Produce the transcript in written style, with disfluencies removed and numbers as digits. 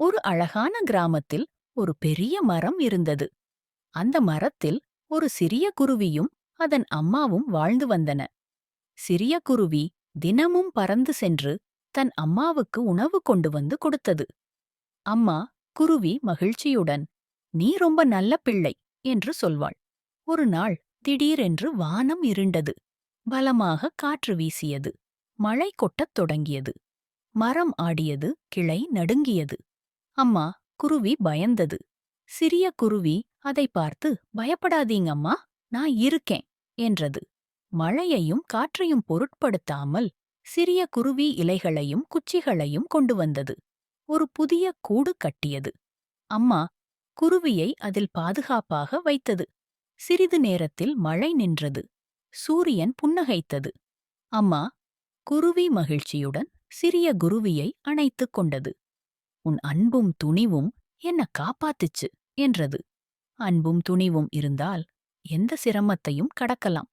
ஒரு அழகான கிராமத்தில் ஒரு பெரிய மரம் இருந்தது. அந்த மரத்தில் ஒரு சிறிய குருவியும் அதன் அம்மாவும் வாழ்ந்து வந்தன. சிறிய குருவி தினமும் பறந்து சென்று தன் அம்மாவுக்கு உணவு கொண்டு வந்து கொடுத்தது. அம்மா குருவி மகிழ்ச்சியுடன், "நீ ரொம்ப நல்ல பிள்ளை" என்று சொல்வாள். ஒரு நாள் திடீரென்று வானம் இருண்டது. பலமாக காற்று வீசியது. மழை கொட்டத் தொடங்கியது. மரம் ஆடியது, கிளை நடுங்கியது. அம்மா குருவி பயந்தது. சிறிய குருவி அதை பார்த்து, "பயப்படாதீங்க அம்மா, நான் இருக்கேன்" என்றது. மழையையும் காற்றையும் பொருட்படுத்தாமல் சிறிய குருவி இலைகளையும் குச்சிகளையும் கொண்டு வந்தது. ஒரு புதிய கூடு கட்டியது. அம்மா குருவியை அதில் பாதுகாப்பாக வைத்தது. சிறிது நேரத்தில் மழை நின்றது. சூரியன் புன்னகைத்தது. அம்மா குருவி மகிழ்ச்சியுடன் சிறிய குருவியை அணைத்துக் கொண்டது. "உன் அன்பும் துணிவும் என்ன காப்பாத்துச்சு" என்றது. அன்பும் துணிவும் இருந்தால் எந்த சிரமத்தையும் கடக்கலாம்.